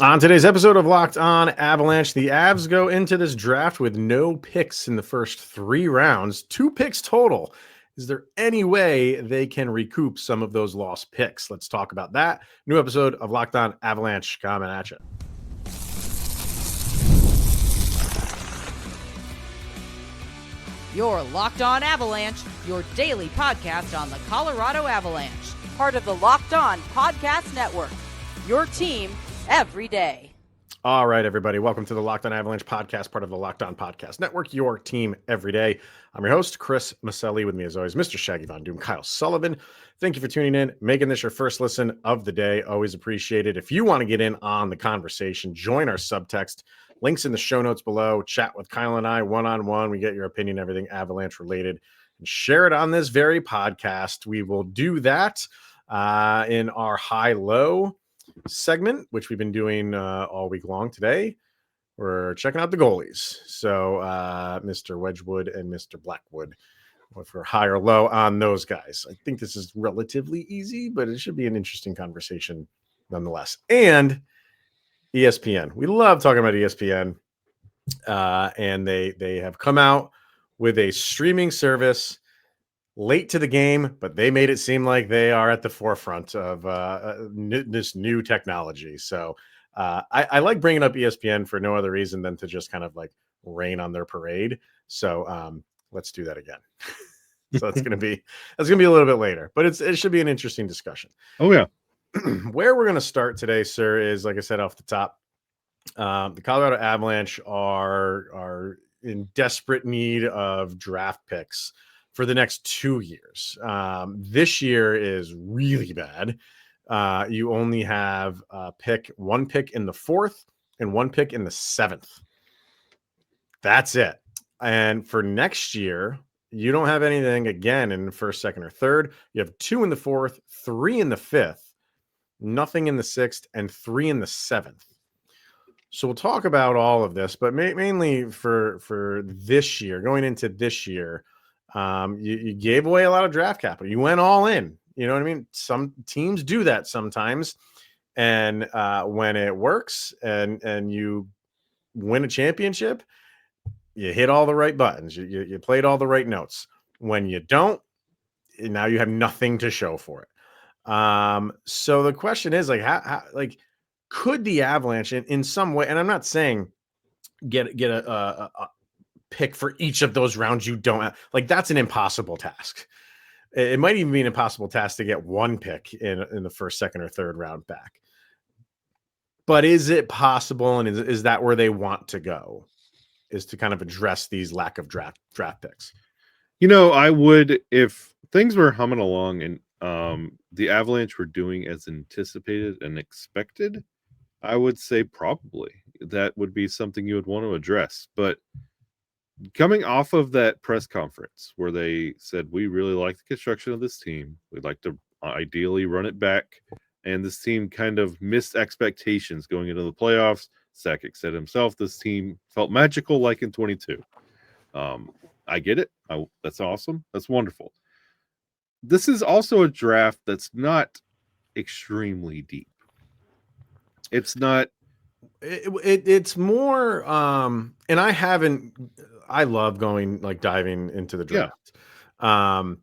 On today's episode of Locked On Avalanche, the Avs go into this draft with no picks in the first 3 rounds, 2 picks total. Is there any way they can recoup some of those lost picks? Let's talk about that. New episode of Locked On Avalanche coming at you. You're Locked On Avalanche, your daily podcast on the Colorado Avalanche. Part of the Locked On Podcast Network. Your team every day. All right, everybody. Welcome to the Locked On Avalanche podcast, part of the Locked On Podcast Network, your team every day. I'm your host, Chris Maselli. With me, as always, Mr. Shaggy Von Doom, Kyle Sullivan. Thank you for tuning in, making this your first listen of the day. Always appreciate it. If you want to get in on the conversation, join our subtext. Links in the show notes below. Chat with Kyle and I one-on-one. We get your opinion, everything Avalanche related, and share it on this very podcast. We will do that in our high-low segment, which we've been doing all week long. Today we're checking out the goalies, so Mr. Wedgwood and Mr. Blackwood, if we're high or low on those guys. I think this is relatively easy, but it should be an interesting conversation nonetheless. And ESPN, we love talking about ESPN, and they have come out with a streaming service late to the game, but they made it seem like they are at the forefront of this new technology. So I like bringing up ESPN for no other reason than to just kind of like rain on their parade. So let's do that again. So that's gonna be a little bit later, but it should be an interesting discussion. Oh yeah. Where we're gonna start today, sir, is like I said off the top. The Colorado Avalanche are in desperate need of draft picks for the next 2 years. This year is really bad. You only have one pick in the 4th and 1 pick in the 7th. That's it. And for next year, you don't have anything again in the 1st, 2nd, or 3rd. You have 2 in the 4th, 3 in the 5th, nothing in the 6th, and 3 in the 7th. So we'll talk about all of this, but mainly for this year, going into this year, you gave away a lot of draft capital. You went all in. You know what I mean? Some teams do that sometimes, and when it works and you win a championship, you hit all the right buttons. You played all the right notes. When you don't, now you have nothing to show for it. So the question is, like, how could the Avalanche in some way, and I'm not saying get a pick for each of those rounds you don't have, like, that's an impossible task. It might even be an impossible task to get 1 pick in the 1st, 2nd, or 3rd round back. But is it possible, and is that where they want to go, is to kind of address these lack of draft picks? You know, I would, if things were humming along and the Avalanche were doing as anticipated and expected, I would say probably that would be something you would want to address. But coming off of that press conference where they said, we really like the construction of this team, we'd like to ideally run it back, and this team kind of missed expectations going into the playoffs. Sakic said himself, this team felt magical like in 22. I get it. That's awesome. That's wonderful. This is also a draft that's not extremely deep. It's not. It's more, and I love going, like, diving into the draft. Yeah.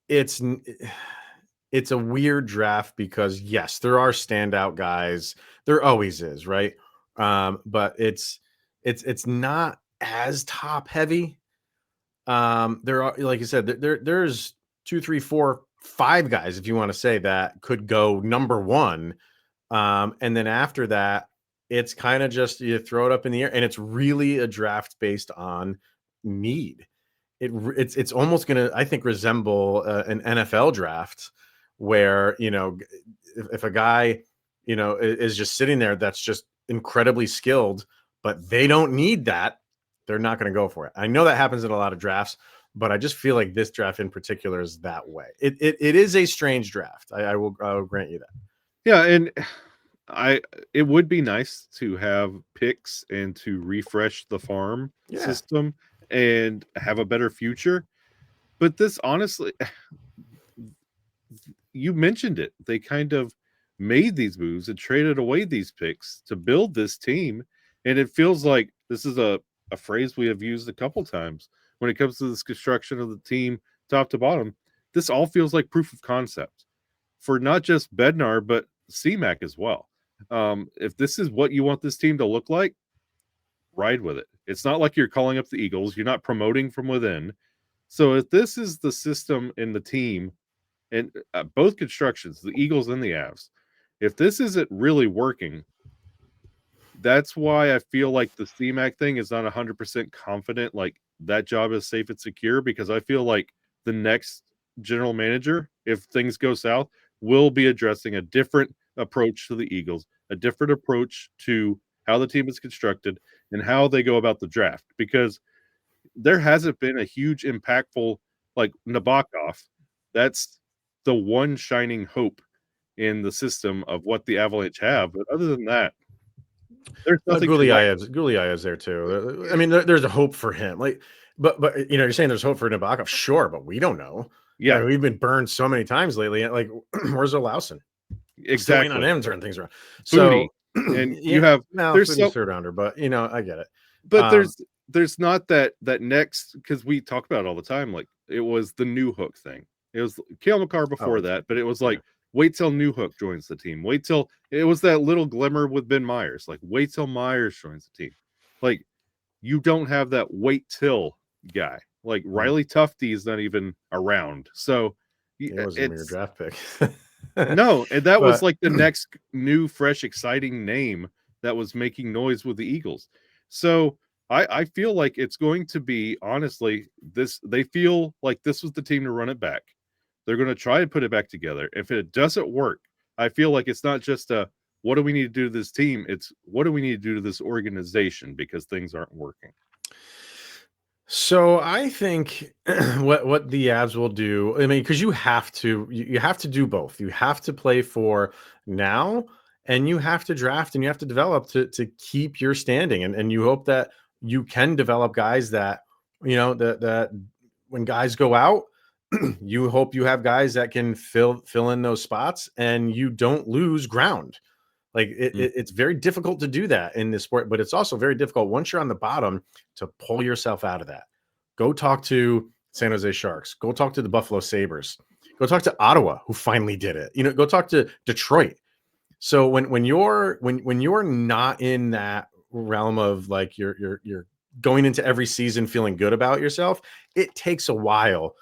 It's a weird draft because, yes, there are standout guys. There always is, right? But it's not as top heavy. There are, like you said, there's 2, 3, 4, 5 guys, if you want to say, that could go number 1. And then after that, it's kind of just, you throw it up in the air, and it's really a draft based on need. It's almost going to, I think, resemble an NFL draft where, if a guy, is just sitting there that's just incredibly skilled, but they don't need that, they're not going to go for it. I know that happens in a lot of drafts, but I just feel like this draft in particular is that way. It is a strange draft. I will grant you that. Yeah, and it would be nice to have picks and to refresh the farm system and have a better future. But this, honestly, you mentioned it. They kind of made these moves and traded away these picks to build this team. And it feels like this is a phrase we have used a couple times when it comes to this construction of the team, top to bottom. This all feels like proof of concept for not just Bednar, but CMAC as well. If this is what you want this team to look like, ride with it. It's not like you're calling up the Eagles. You're not promoting from within. So if this is the system in the team, and both constructions, the Eagles and the Avs, if this isn't really working, that's why I feel like the CMAC thing is not 100% confident, like that job is safe and secure, because I feel like the next general manager, if things go south, will be addressing a different approach to the Eagles, a different approach to how the team is constructed and how they go about the draft, because there hasn't been a huge impactful like Nabokov. That's the one shining hope in the system of what the Avalanche have. But other than that, there's nothing. Goulia's there too. I mean, there's a hope for him. Like, but you're saying there's hope for Nabokov, sure, but we don't know. Yeah, we've been burned so many times lately. Like, where's Olausen? Exactly. On him turn things around. Booty. So, and you have there's some third rounder, but I get it. But there's not that next, because we talk about it all the time. Like, it was the New Hook thing. It was Cale Makar before that, but it was like, wait till New Hook joins the team. Wait till it was that little glimmer with Ben Myers. Like, wait till Myers joins the team. Like, you don't have that wait till guy. Like, Riley Tufte is not even around. So it wasn't even your draft pick. No, and that was like the next new, fresh, exciting name that was making noise with the Eagles. So I feel like it's going to be, honestly, they feel like this was the team to run it back. They're going to try and put it back together. If it doesn't work, I feel like it's not just what do we need to do to this team? It's what do we need to do to this organization, because things aren't working. So I think what the Avs will do, I mean, because you have to do both. You have to play for now, and you have to draft, and you have to develop to keep your standing. And you hope that you can develop guys that, that when guys go out, you hope you have guys that can fill in those spots, and you don't lose ground. Like it's very difficult to do that in this sport, but it's also very difficult once you're on the bottom to pull yourself out of that. Go talk to San Jose Sharks. Go talk to the Buffalo Sabres. Go talk to Ottawa, who finally did it. Go talk to Detroit. So when you're not in that realm of like you're going into every season feeling good about yourself, it takes a while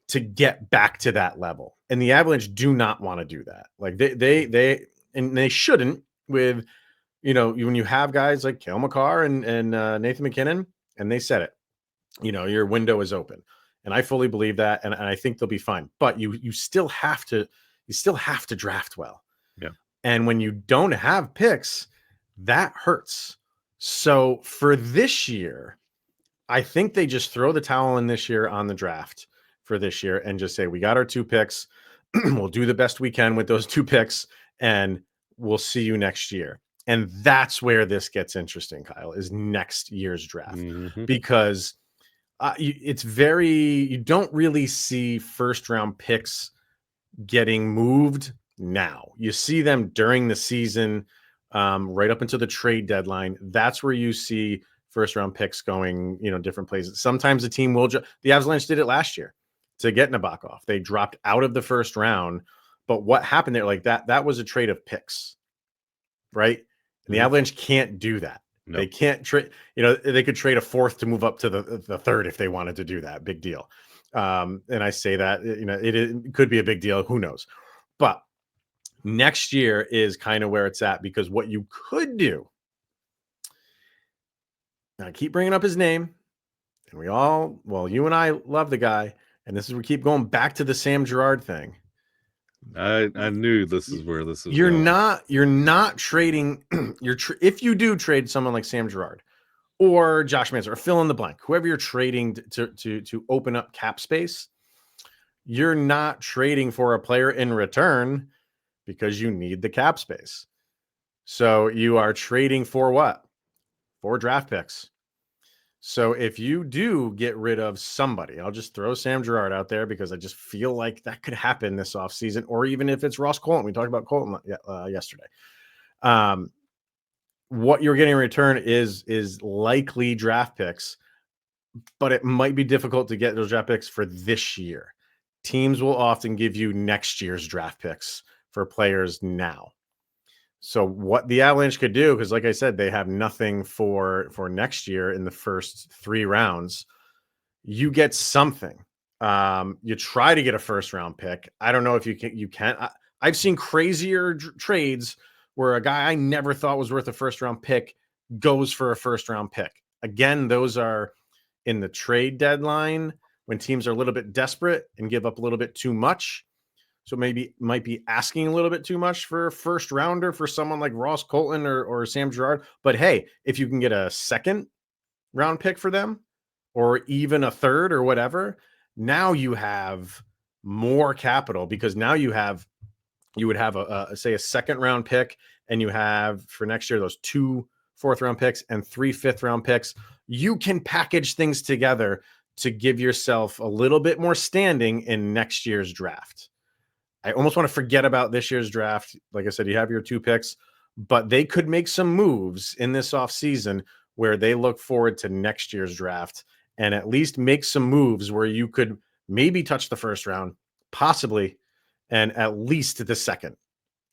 to get back to that level. And the Avalanche do not want to do that. Like they shouldn't, with, when you have guys like Cale Makar and Nathan MacKinnon, and they said it, your window is open. And I fully believe that. And I think they'll be fine, but you still have to draft well. Yeah. And when you don't have picks, that hurts. So for this year, I think they just throw the towel in this year on the draft for this year and just say, we got our 2 picks. We'll do the best we can with those 2 picks, and we'll see you next year. And that's where this gets interesting, Kyle, is next year's draft, because you don't really see first round picks getting moved now. You see them during the season, right up until the trade deadline. That's where you see first round picks going, different places. Sometimes the team will, the Avalanche did it last year to get Nabokov. They dropped out of the first round. But what happened there, like that was a trade of picks, right? And the Avalanche can't do that. No. They can't trade, they could trade a 4th to move up to the 3rd if they wanted to do that. Big deal. And I say that, it could be a big deal. Who knows? But next year is kind of where it's at, because what you could do, and I keep bringing up his name, and you and I love the guy. And we keep going back to the Sam Girard thing. I knew this is where this is. You're not trading. If you do trade someone like Sam Girard or Josh Manson or fill in the blank, whoever you're trading to open up cap space, you're not trading for a player in return because you need the cap space. So you are trading for what? For draft picks. So if you do get rid of somebody, I'll just throw Sam Girard out there because I just feel like that could happen this offseason, or even if it's Ross Colton. We talked about Colton yesterday. What you're getting in return is likely draft picks, but it might be difficult to get those draft picks for this year. Teams will often give you next year's draft picks for players now. So what the Avalanche could do, because like I said, they have nothing for next year in the first 3 rounds. You get something. You try to get a first round pick. I don't know if you can. I've seen crazier trades where a guy I never thought was worth a first round pick goes for a first round pick. Again, those are in the trade deadline when teams are a little bit desperate and give up a little bit too much. So maybe might be asking a little bit too much for a first rounder for someone like Ross Colton or Sam Girard. But hey, if you can get a second round pick for them or even a third or whatever, now you have more capital, because now you would have say a second round pick, and you have for next year those 2 fourth round picks and 3 fifth round picks. You can package things together to give yourself a little bit more standing in next year's draft. I almost want to forget about this year's draft. Like I said, you have your 2 picks, but they could make some moves in this offseason where they look forward to next year's draft and at least make some moves where you could maybe touch the first round, possibly, and at least a second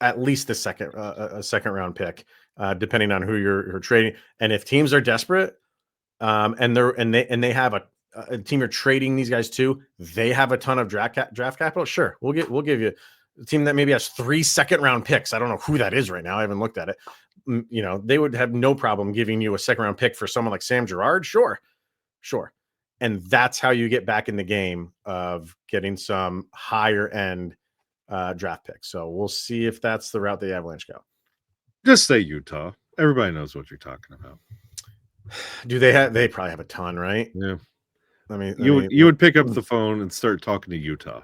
round pick, depending on who you're trading. And if teams are desperate, and they have a team you're trading these guys to, they have a ton of draft capital. Sure, we'll give you a team that maybe has 3 second round picks. I don't know who that is right now. I haven't looked at it. They would have no problem giving you a second round pick for someone like Sam Girard. Sure. And that's how you get back in the game of getting some higher end draft picks. So we'll see if that's the route the Avalanche go. Just say Utah. Everybody knows what you're talking about. Do they probably have a ton, right? Yeah. I mean, you would pick up the phone and start talking to Utah.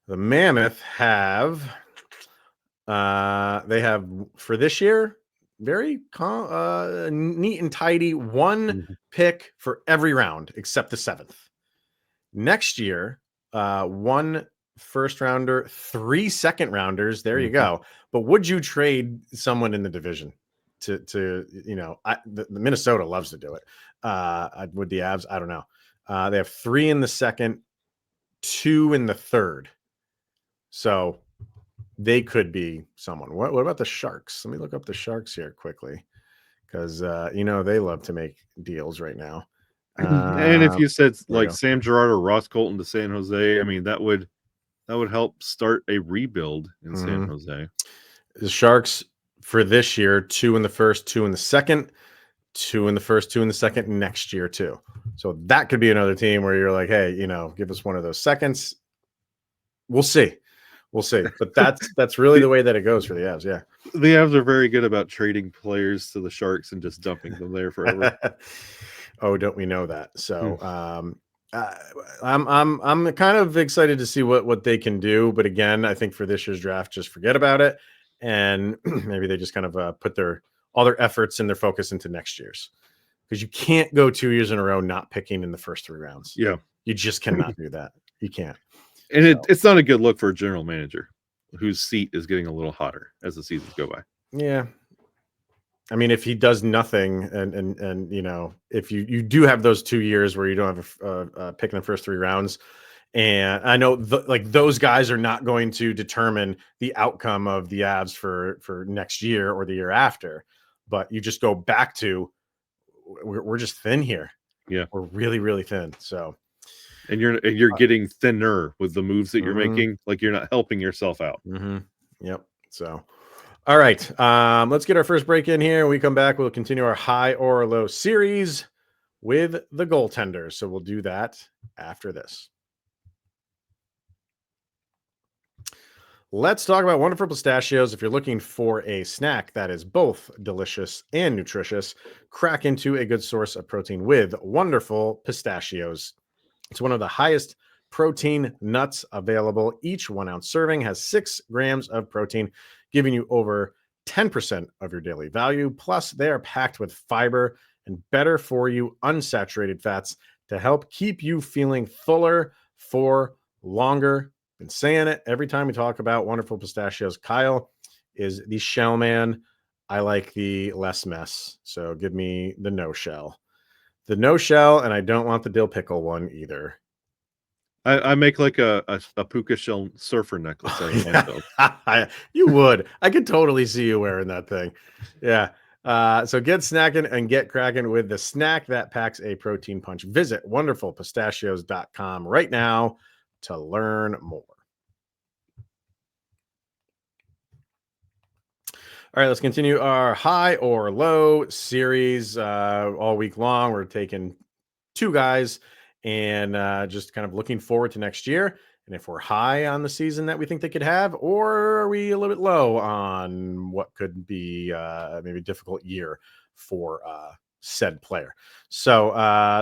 The Mammoth have they have for this year very neat and tidy, 1 pick for every round except the 7th. Next year, 1 first rounder, 3 second rounders. There you go. But would you trade someone in the division to the Minnesota loves to do it. With the Avs, I don't know. They have 3 in the second, 2 in the third. So they could be someone. What about the Sharks? Let me look up the Sharks here quickly, because they love to make deals right now. And if you said like Sam Girard or Ross Colton to San Jose, I mean that would help start a rebuild in San Jose. The Sharks for this year, 2 in the first, 2 in the second, 2 in the first, 2 in the second next year too. So that could be another team where you're like, hey, give us one of those seconds. We'll see. But that's really the way that it goes for the Avs. Yeah. The Avs are very good about trading players to the Sharks and just dumping them there forever. Oh, don't we know that? So I'm kind of excited to see what they can do. But again, I think for this year's draft, just forget about it. And maybe they just kind of put all their efforts and their focus into next year's, because you can't go 2 years in a row not picking in the first 3 rounds. Yeah. You just cannot do that. You can't. And it's not a good look for a general manager whose seat is getting a little hotter as the seasons go by. Yeah. I mean, if he does nothing and if you do have those 2 years where you don't have a pick in the first 3 rounds, and I know those guys are not going to determine the outcome of the Avs for next year or the year after, but you just go back to we're just thin here. Yeah. We're really, really thin. So. And you're getting thinner with the moves that you're making. Like you're not helping yourself out. Yep. So, all right. Let's get our first break in here. When we come back, we'll continue our high or low series with the goaltenders. So we'll do that after this. Let's talk about wonderful pistachios. If you're looking for a snack that is both delicious and nutritious, crack into a good source of protein with wonderful pistachios. It's one of the highest protein nuts available. Each 1 ounce serving has 6 grams of protein, giving you over 10% of your daily value. Plus, they are packed with fiber and better for you unsaturated fats to help keep you feeling fuller for longer. Been saying it every time we talk about wonderful pistachios. Kyle is the shell man. I like the less mess. So give me the no shell. The no shell, and I don't want the dill pickle one either. I make like a puka shell surfer necklace out of myself. You would. I could totally see you wearing that thing. Yeah. So get snacking and get cracking with the snack that packs a protein punch. Visit wonderfulpistachios.com right now to learn more. All right, let's continue our high or low series all week long. We're taking two guys and just kind of looking forward to next year. And if we're high on the season that we think they could have, or are we a little bit low on what could be maybe a difficult year for said player. So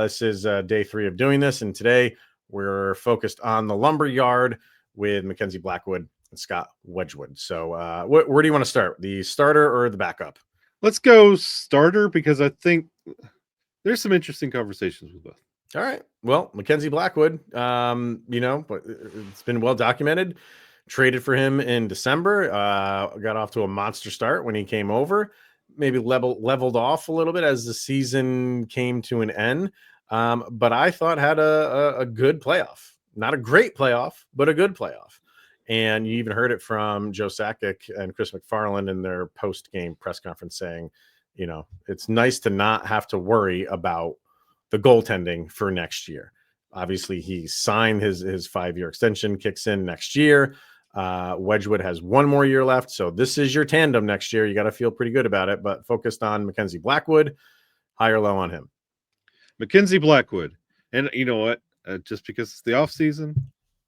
this is day 3 of doing this. And today we're focused on the Lumberyard with Mackenzie Blackwood and Scott Wedgwood. So where do you want to start? The starter or the backup? Let's go starter, because I think there's some interesting conversations with both. All right. Well, Mackenzie Blackwood, it's been well documented. Traded for him in December. Got off to a monster start when he came over. Maybe leveled off a little bit as the season came to an end. But I thought had a good playoff. Not a great playoff, but a good playoff. And you even heard it from Joe Sakic and Chris McFarland in their post-game press conference saying, it's nice to not have to worry about the goaltending for next year. Obviously, he signed his 5-year extension, kicks in next year. Wedgwood has 1 more year left. So this is your tandem next year. You got to feel pretty good about it, but focused on Mackenzie Blackwood, high or low on him? Mackenzie Blackwood. And you know what? Just because it's the off season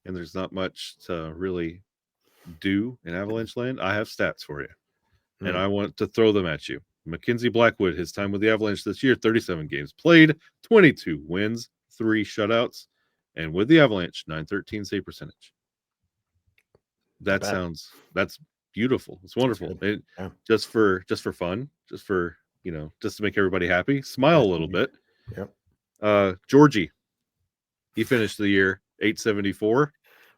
and there's not much to really do in Avalanche land, I have stats for you. And I want to throw them at you. Mackenzie Blackwood, his time with the Avalanche this year, 37 games played, 22 wins, 3 shutouts, and with the Avalanche, .913 save percentage. That's beautiful. It's wonderful. Just for fun, just to make everybody happy, smile a little bit. Yep. Georgie, he finished the year 874.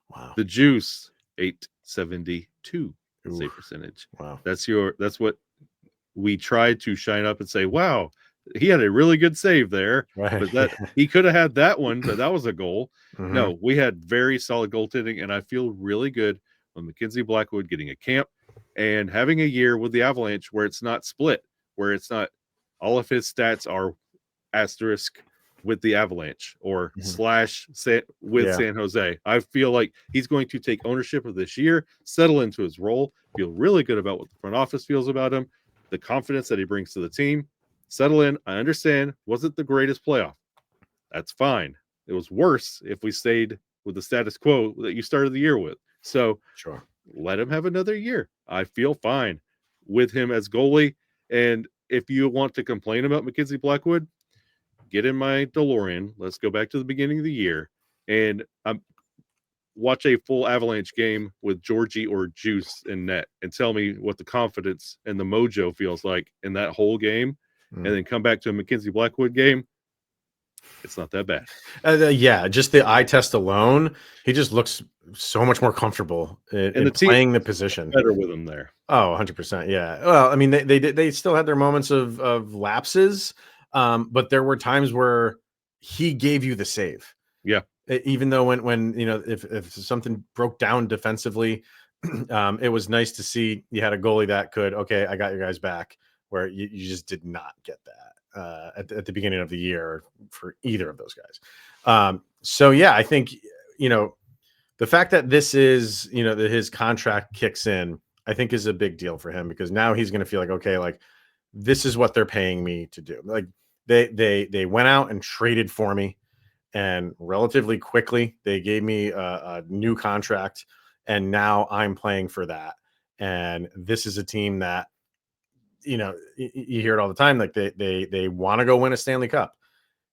Wow. The Juice, 872 save percentage. Wow. That's what we tried to shine up and say, wow, he had a really good save there. Right. But that he could have had that one, but that was a goal. Mm-hmm. No, we had very solid goaltending, and I feel really good on Mackenzie Blackwood getting a camp and having a year with the Avalanche where it's not split, where it's not all of his stats are asterisk with the Avalanche or slash with San Jose. I feel like he's going to take ownership of this year, settle into his role, feel really good about what the front office feels about him, the confidence that he brings to the team, settle in. I understand, wasn't the greatest playoff. That's fine. It was worse if we stayed with the status quo that you started the year with. So let him have another year. I feel fine with him as goalie. And if you want to complain about Mackenzie Blackwood, get in my DeLorean. Let's go back to the beginning of the year and watch a full Avalanche game with Georgie or Juice in net and tell me what the confidence and the mojo feels like in that whole game. And then come back to a Mackenzie Blackwood game. It's not that bad. Just the eye test alone, he just looks so much more comfortable in playing the position. Better with him there. Oh, 100%. Yeah. Well, I mean, they still had their moments of lapses, but there were times where he gave you the save. Yeah. Even though when if something broke down defensively, it was nice to see you had a goalie that could, okay, I got your guys back, where you just did not get that at the beginning of the year for either of those guys. So yeah, I think, the fact that this is, that his contract kicks in, I think is a big deal for him, because now he's going to feel like, okay, like this is what they're paying me to do. Like they went out and traded for me, and relatively quickly they gave me a new contract, and now I'm playing for that. And this is a team that, you hear it all the time, like they want to go win a Stanley Cup.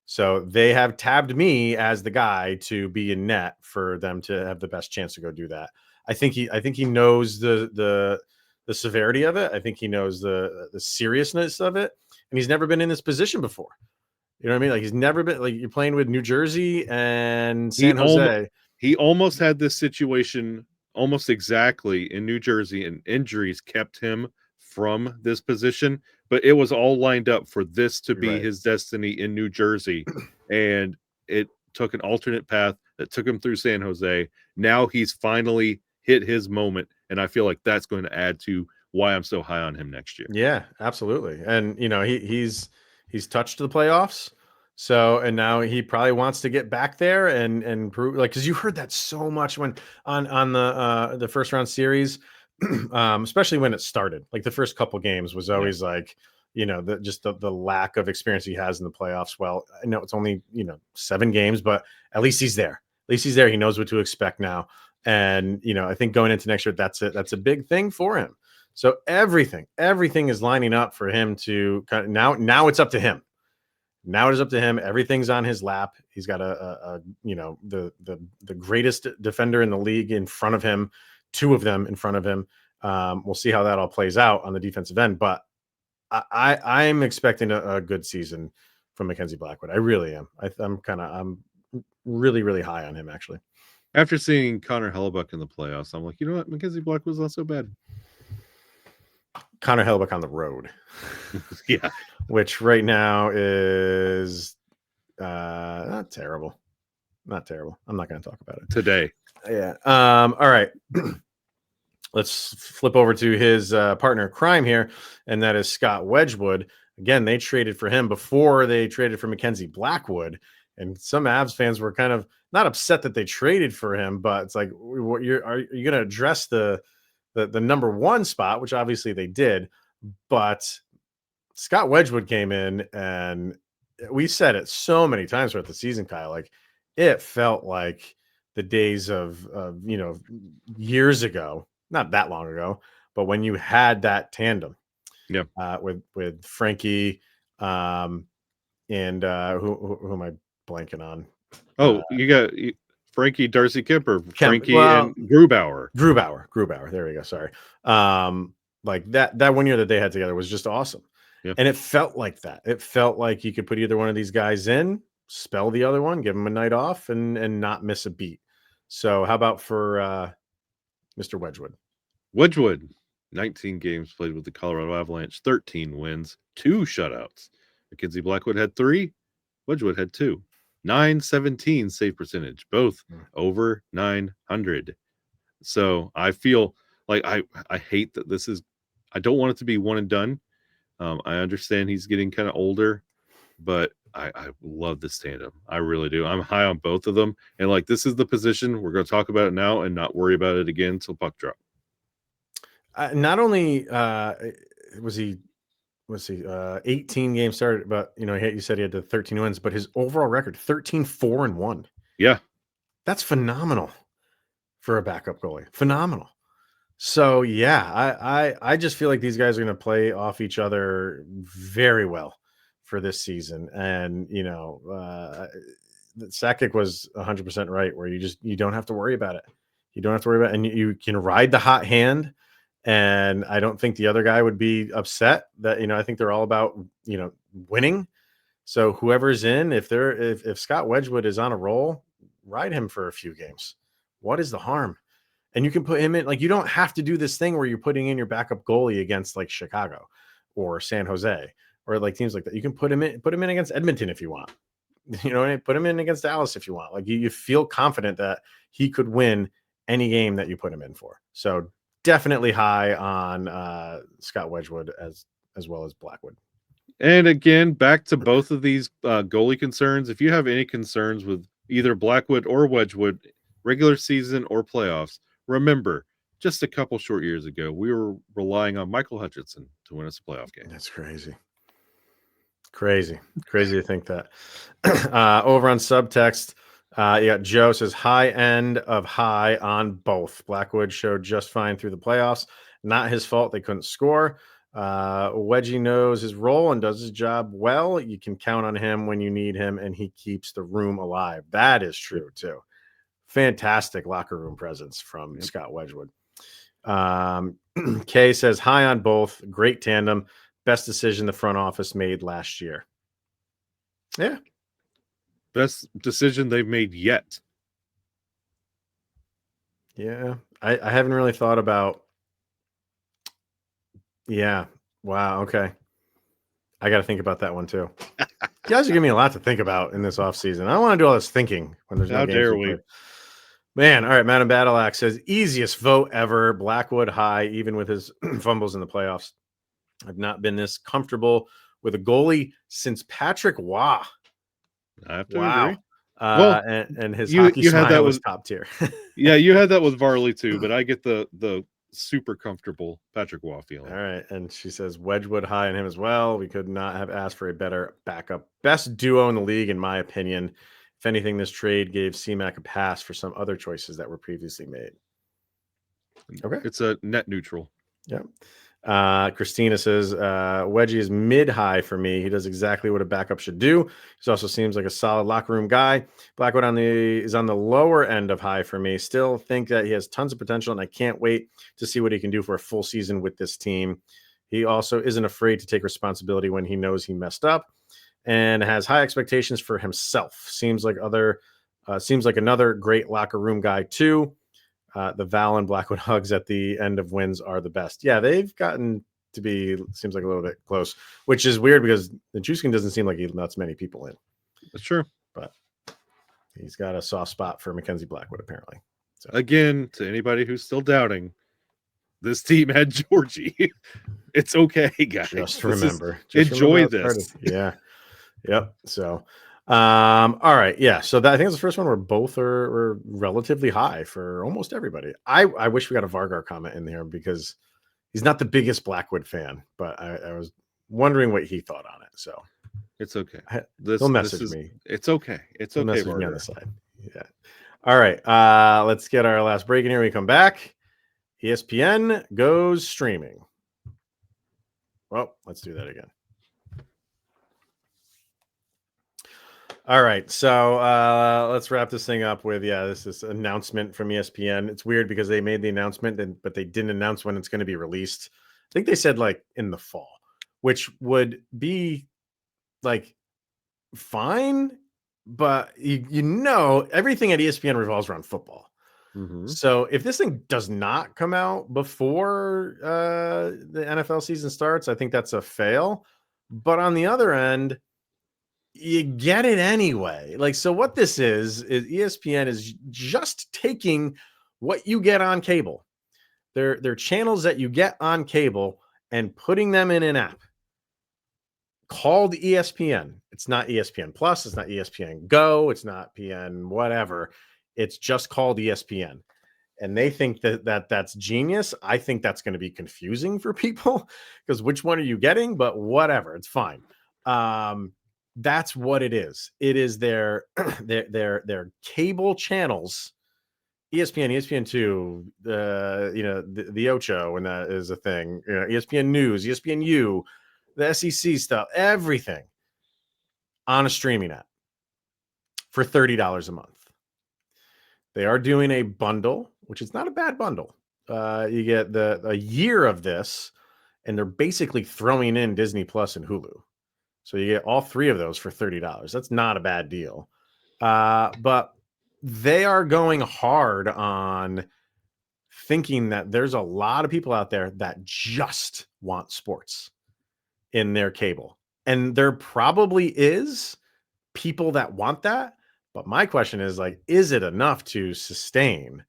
So they have tabbed me as the guy to be in net for them to have the best chance to go do that. I think he knows the the severity of it. I think he knows the seriousness of it, and he's never been in this position before. You know what I mean? Like he's never been, like, you're playing with New Jersey and San Jose. He almost had this situation almost exactly in New Jersey, and injuries kept him from this position, but it was all lined up for this to be his destiny in New Jersey. And it took an alternate path that took him through San Jose. Now he's finally hit his moment, and I feel like that's going to add to why I'm so high on him next year. Yeah, absolutely. And he's touched the playoffs. So, and now he probably wants to get back there and prove, like, because you heard that so much when on the first round series, especially when it started. Like the first couple games was always like, the lack of experience he has in the playoffs. Well, I know it's only 7 games, but at least he's there. At least he's there. He knows what to expect now. And I think going into next year, that's a big thing for him. So everything is lining up for him to kind of now it's up to him. Now it is up to him. Everything's on his lap. He's got the greatest defender in the league in front of him, 2 of them in front of him. We'll see how that all plays out on the defensive end, but I'm expecting a good season from Mackenzie Blackwood. I really am. I'm really, really high on him, actually. After seeing Connor Hellebuck in the playoffs, I'm like, you know what? Mackenzie Blackwood's not so bad. Connor Hellebuck on the road. Yeah. Which right now is not terrible. Not terrible. I'm not going to talk about it today. Yeah. All right. Let's flip over to his partner in crime here, and that is Scott Wedgwood. Again, they traded for him before they traded for Mackenzie Blackwood, and some Avs fans were kind of not upset that they traded for him, but it's like, are you going to address the number 1 spot, which obviously they did, but Scott Wedgwood came in, and we said it so many times throughout the season, Kyle, like it felt like the days of years ago, not that long ago, but when you had that tandem, with Frankie, and who am I blanking on? Oh, you got Frankie, Darcy Kemper, Frankie, and Grubauer. There we go. Sorry. Like that 1 year that they had together was just awesome. Yeah. And it felt like that. It felt like you could put either one of these guys in, spell the other one, give them a night off, and not miss a beat. So how about for Mr. Wedgwood? Wedgwood, 19 games played with the Colorado Avalanche, 13 wins, 2 shutouts. Mackenzie Blackwood had 3. Wedgwood had 2. 917 save percentage, both over 900. So I feel like I hate that this is, I don't want it to be one and done. I understand he's getting kind of older, but I love this tandem. I really do. I'm high on both of them. And like, this is the position we're going to talk about it now and not worry about it again until puck drop. Not only was he 18 games started, but you said he had the 13 wins, but his overall record 13-4-1. Yeah, that's phenomenal for a backup goalie. Phenomenal. So yeah, I just feel like these guys are going to play off each other very well for this season. And Sakic was 100% right, where you don't have to worry about it. You don't have to worry about it, and you can ride the hot hand. And I don't think the other guy would be upset that, I think they're all about, winning. So whoever's in, if Scott Wedgwood is on a roll, ride him for a few games. What is the harm? And you can put him in, like, you don't have to do this thing where you're putting in your backup goalie against like Chicago or San Jose or like teams like that. You can put him in against Edmonton if you want. Put him in against Dallas if you want. Like you feel confident that he could win any game that you put him in for. So definitely high on Scott Wedgwood as well as Blackwood. And again, back to both of these goalie concerns. If you have any concerns with either Blackwood or Wedgwood, regular season or playoffs, remember, just a couple short years ago, we were relying on Michael Hutchinson to win us a playoff game. That's crazy. Crazy to think that. Over on subtext, Joe says high end of high on both. Blackwood showed just fine through the playoffs. Not his fault they couldn't score. Wedgie knows his role and does his job well. You can count on him when you need him, and he keeps the room alive. That is true too. Fantastic locker room presence from Scott Wedgwood. Kay says, high on both. Great tandem. Best decision the front office made last year. Yeah. Best decision they've made yet. Yeah. I haven't really thought about. Yeah. Wow. Okay. I got to think about that one too. You guys are giving me a lot to think about in this offseason. I don't want to do all this thinking when there's no How games dare to we? play. Man, all right. Madam Battleaxe says, easiest vote ever. Blackwood high, even with his fumbles in the playoffs. I've not been this comfortable with a goalie since Patrick Waugh. I have to Wow. agree. Well, and his you hockey had smile that was with top tier. yeah, you had that with Varley too, but I get the super comfortable Patrick Waugh feeling. All right. And she says Wedgwood high on him as well. We could not have asked for a better backup. Best duo in the league, in my opinion. If anything, this trade gave CMAC a pass for some other choices that were previously made. Okay. It's a net neutral. Yeah. Christina says Wedgie is mid-high for me. He does exactly what a backup should do. He also seems like a solid locker room guy. Blackwood is on the lower end of high for me. Still think that he has tons of potential, and I can't wait to see what he can do for a full season with this team. He also isn't afraid to take responsibility when he knows he messed up, and has high expectations for himself. Seems like another great locker room guy too. The Val and Blackwood hugs at the end of wins are the best. Yeah, they've gotten to be, seems like a little bit close, which is weird because the Chuskin doesn't seem like he lets many people in. That's true. But he's got a soft spot for Mackenzie Blackwood, apparently. So. Again, to anybody who's still doubting, this team had Georgie. It's okay, guys. Just remember. Enjoy this. Yeah. Yep. So, all right. Yeah. So I think it's the first one where both are relatively high for almost everybody. I wish we got a Vargar comment in there because he's not the biggest Blackwood fan, but I was wondering what he thought on it. So it's okay. He'll message me. It's okay. It's okay. Message me on the side. Yeah. All right. Let's get our last break in here. We come back. ESPN goes streaming. Well, let's do that again. All right, so let's wrap this thing up with this announcement from ESPN. It's weird because they made the announcement, but they didn't announce when it's going to be released. I think they said like in the fall, which would be like fine, but you know everything at ESPN revolves around football. Mm-hmm. So if this thing does not come out before the NFL season starts, I think that's a fail. But on the other end, you get it anyway. Like, so what this is ESPN is just taking what you get on cable. They're channels that you get on cable and putting them in an app called ESPN. It's not ESPN Plus. It's not ESPN Go. It's not PN whatever. It's just called ESPN. And they think that that's genius. I think that's going to be confusing for people because which one are you getting? But whatever, it's fine. That's what it is. It is their cable channels, ESPN, ESPN2, the Ocho, when that is a thing, ESPN News, ESPNU, the SEC stuff, everything on a streaming app for $30 a month. They are doing a bundle, which is not a bad bundle. You get a year of this, and they're basically throwing in Disney Plus and Hulu. So you get all three of those for $30. That's not a bad deal. But they are going hard on thinking that there's a lot of people out there that just want sports in their cable. And there probably is people that want that. But my question is like, is it enough to sustain?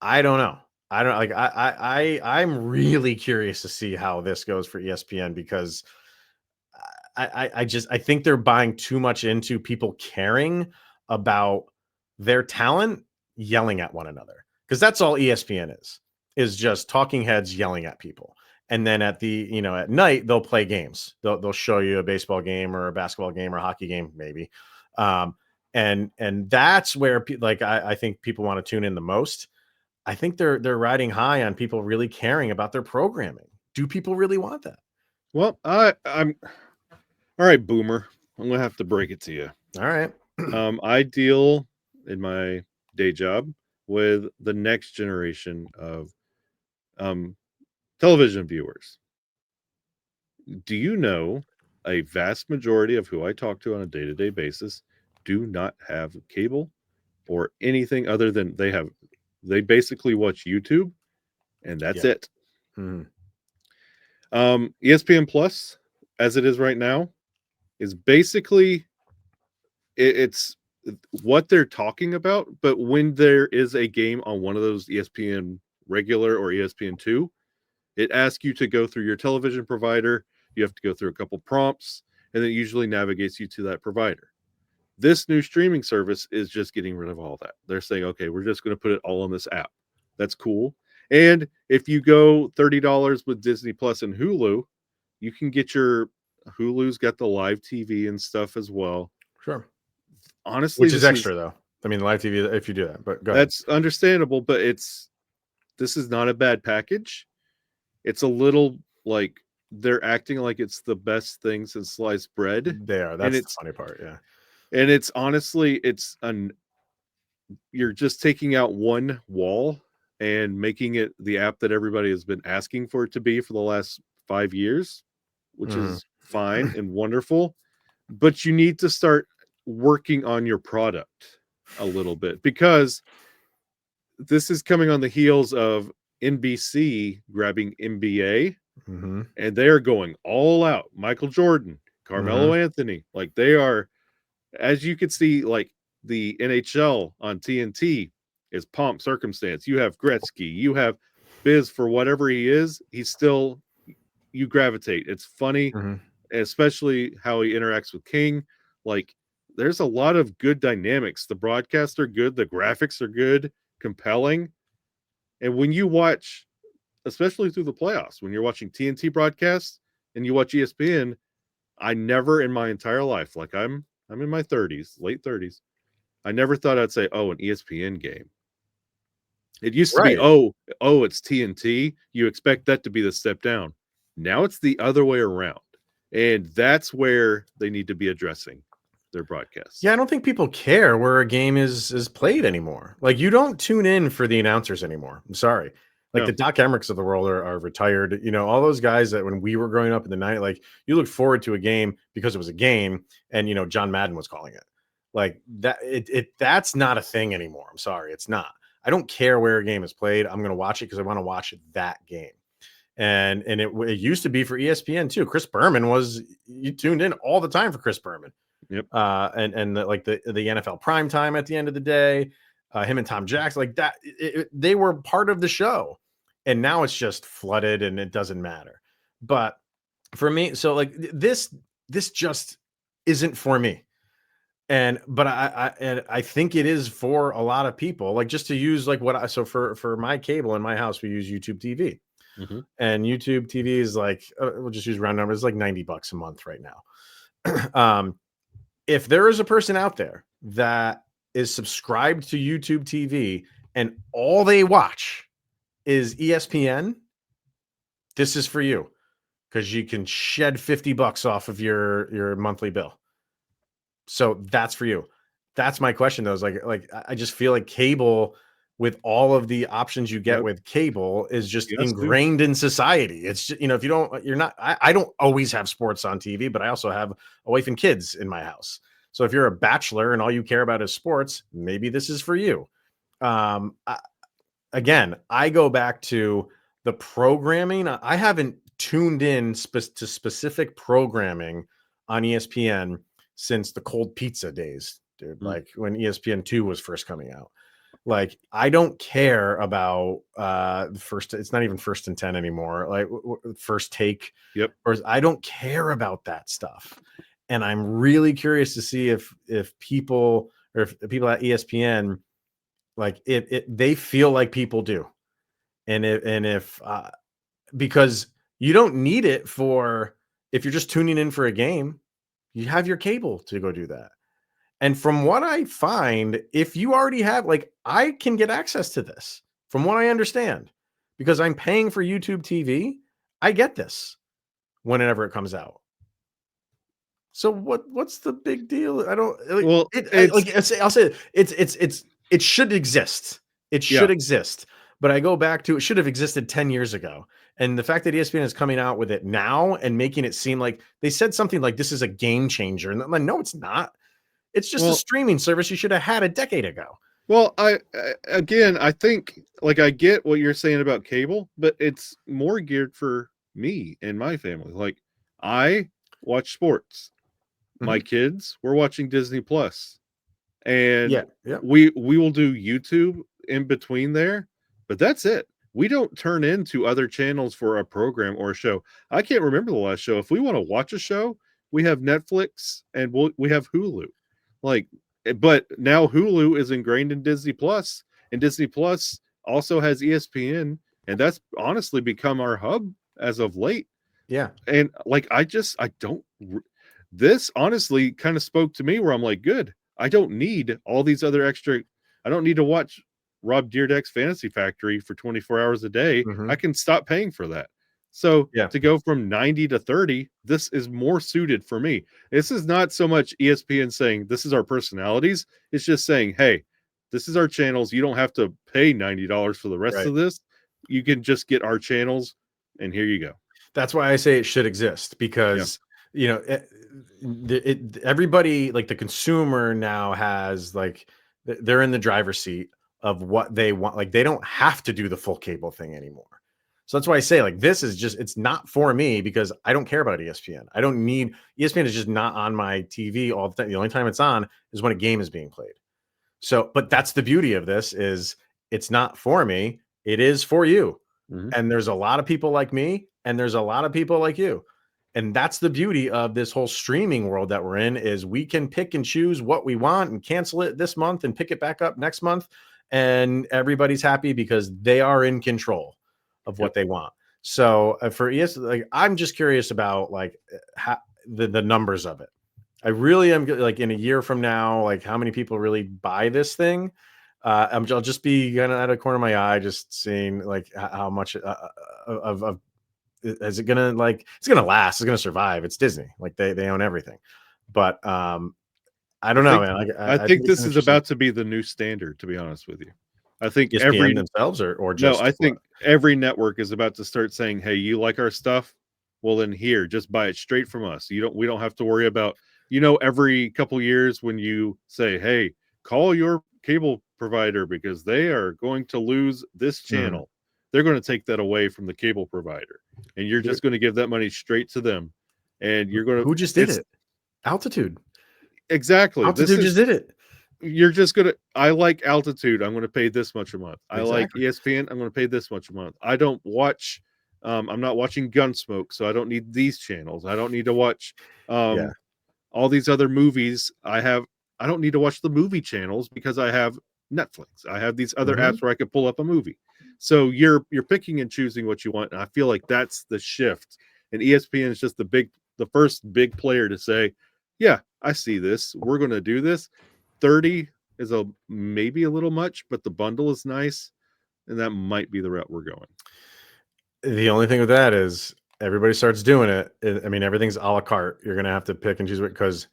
I don't know. I'm really curious to see how this goes for ESPN because I think they're buying too much into people caring about their talent yelling at one another because that's all ESPN is just talking heads yelling at people. And then at night they'll play games. They'll show you a baseball game or a basketball game or a hockey game maybe. And that's where I think people want to tune in the most. I think they're riding high on people really caring about their programming. Do people really want that? Well, I'm all right, Boomer. I'm gonna have to break it to you. All right. I deal in my day job with the next generation of television viewers, do you know a vast majority of who I talk to on a day-to-day basis do not have cable or anything other than they basically watch YouTube and that's Yeah. it. Mhm. ESPN Plus, as it is right now, is basically it's what they're talking about, but when there is a game on one of those ESPN regular or ESPN2, it asks you to go through your television provider. You have to go through a couple prompts, and it usually navigates you to that provider. This new streaming service is just getting rid of all that. They're saying, okay, we're just going to put it all on this app. That's cool. And if you go $30 with Disney Plus and Hulu, you can get your Hulu's got the live TV and stuff as well. Sure. Honestly, Which is extra though. I mean, live TV if you do that, but go ahead. That's understandable, but this is not a bad package. It's a little like they're acting like it's the best thing since sliced bread. They are. That's the funny part. Yeah. And it's honestly, you're just taking out one wall and making it the app that everybody has been asking for it to be for the last 5 years, which is fine and wonderful. But you need to start working on your product a little bit, because this is coming on the heels of NBC grabbing NBA, and they're going all out. Michael Jordan, Carmelo Anthony, like they are, as you can see, like the NHL on TNT is pomp circumstance. You have Gretzky, you have Biz, for whatever he is, he's still, you gravitate. It's funny, especially how he interacts with King. Like there's a lot of good dynamics. The broadcasts are good, the graphics are good, compelling. And when you watch, especially through the playoffs, when you're watching TNT broadcasts and you watch ESPN, I never in my entire life, like I'm in my 30s, late 30s, I never thought I'd say, oh, an ESPN game. It used to be, oh, it's TNT. You expect that to be the step down. Now it's the other way around. And that's where they need to be addressing their broadcasts. Yeah, I don't think people care where a game is played anymore. Like you don't tune in for the announcers anymore. I'm sorry. Like the Doc Emmerichs of the world are retired. You know, all those guys that when we were growing up in the night, like you looked forward to a game because it was a game, and you know John Madden was calling it. Like that, that's not a thing anymore. I'm sorry, it's not. I don't care where a game is played. I'm going to watch it because I want to watch that game. And it used to be for ESPN too. Chris Berman you tuned in all the time for Chris Berman. Yep. And like the NFL prime time at the end of the day, him and Tom Jackson, like that, they were part of the show. And now it's just flooded and it doesn't matter. But for me, so like this just isn't for me. But I think it is for a lot of people, like just to use like so for my cable in my house, we use YouTube TV. And YouTube TV is like, we'll just use round numbers, like $90 a month right now. If there is a person out there that is subscribed to YouTube TV and all they watch is ESPN, this is for you, because you can shed $50 off of your monthly bill. So that's for you. That's my question though, is like I just feel like cable, with all of the options you get with cable, is just ingrained in society. It's just, you know, if you don't, you're not, I don't always have sports on TV, but I also have a wife and kids in my house. So if you're a bachelor and all you care about is sports, maybe this is for you. Again, I go back to the programming. I haven't tuned in to specific programming on ESPN since the cold pizza days, dude. Like when ESPN2 was first coming out. Like, I don't care about it's not even First and 10 anymore. Like First Take. Yep. Or I don't care about that stuff. And I'm really curious to see if people, or if people at ESPN, like they feel like people do. And if because you don't need it for, if you're just tuning in for a game, you have your cable to go do that. And from what I find, if you already have, like, I can get access to this from what I understand, because I'm paying for YouTube TV. I get this whenever it comes out. So what's the big deal? I don't, like, I'll say it should exist. It should exist, but I go back to it should have existed 10 years ago. And the fact that ESPN is coming out with it now and making it seem like they said something like this is a game changer. And I'm like, no, it's not. It's just a streaming service you should have had a decade ago. Well, again, I think like I get what you're saying about cable, but it's more geared for me and my family. Like I watch sports. My kids were watching Disney Plus, and we will do YouTube in between there, but that's it. We don't turn into other channels for a program or a show. I can't remember the last show. If we want to watch a show, we have Netflix and we have Hulu. Like, but now Hulu is ingrained in Disney Plus, and Disney Plus also has ESPN, and that's honestly become our hub as of late. Yeah. And like, this honestly kind of spoke to me where I'm like, good. I don't need all these other extra. I don't need to watch Rob Dyrdek's Fantasy Factory for 24 hours a day. I can stop paying for that. So to go from 90 to 30, this is more suited for me. This is not so much ESPN saying this is our personalities. It's just saying, hey, this is our channels. You don't have to pay $90 for the rest of this. You can just get our channels, and here you go. That's why I say it should exist, because you know, everybody, like the consumer now has like, they're in the driver's seat of what they want. Like they don't have to do the full cable thing anymore. So that's why I say like, this is just, it's not for me because I don't care about ESPN. I don't need, ESPN is just not on my TV all the time. The only time it's on is when a game is being played. So, but that's the beauty of this is it's not for me. It is for you. And there's a lot of people like me, and there's a lot of people like you. And that's the beauty of this whole streaming world that we're in, is we can pick and choose what we want and cancel it this month and pick it back up next month. And everybody's happy because they are in control of what they want. So for like, I'm just curious about like the numbers of it. I really am, like in a year from now, like how many people really buy this thing? I'll just be kind of out of the corner of my eye, just seeing like how much of is it gonna, like, it's gonna last, it's gonna survive. It's Disney, like they own everything. But I don't know, man. I think this is about to be the new standard, to be honest with you. I think ESPN every themselves or just no, I think every network is about to start saying, hey, you like our stuff? Well, then here, just buy it straight from us. We don't have to worry about, every couple years when you say, hey, call your cable provider because they are going to lose this channel. They're going to take that away from the cable provider, and you're just going to give that money straight to them. And you're going to, who just did it? Altitude. Exactly. Altitude just did it. You're just going to, I like Altitude. I'm going to pay this much a month. I like ESPN. I'm going to pay this much a month. I don't watch, I'm not watching Gunsmoke, so I don't need these channels. I don't need to watch all these other movies. I don't need to watch the movie channels because I have Netflix. I have these other apps where I could pull up a movie. So you're picking and choosing what you want. And I feel like that's the shift. And ESPN is just the first big player to say, yeah, I see this. We're going to do this. 30 is maybe a little much, but the bundle is nice. And that might be the route we're going. The only thing with that is everybody starts doing it. I mean, everything's a la carte. You're going to have to pick and choose it because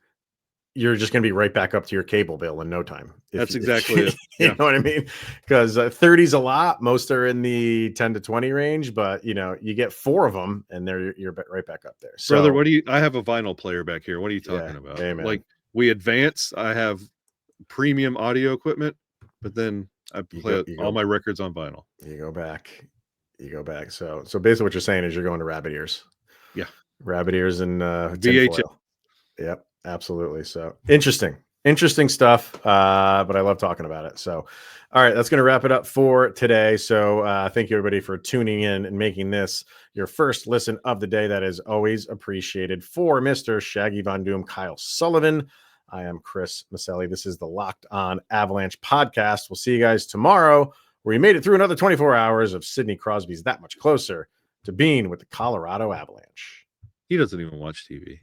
you're just going to be right back up to your cable bill in no time. That's exactly it. You know what I mean? Because 30 is a lot. Most are in the 10 to 20 range, but you get 4 of them and you're right back up there. So, brother, I have a vinyl player back here. What are you talking about? Amen. Like we advance. I have premium audio equipment, but then I play all my records on vinyl. You go back. So basically what you're saying is you're going to rabbit ears. Yeah. Rabbit ears and VHS. Yep. Absolutely. So interesting stuff. But I love talking about it. So, all right, that's going to wrap it up for today. So thank you everybody for tuning in and making this your first listen of the day. That is always appreciated. For Mr. Shaggy Von Doom, Kyle Sullivan, I am Chris Maselli. This is the Locked On Avalanche podcast. We'll see you guys tomorrow, where we made it through another 24 hours of Sidney Crosby's That Much Closer to being with the Colorado Avalanche. He doesn't even watch TV.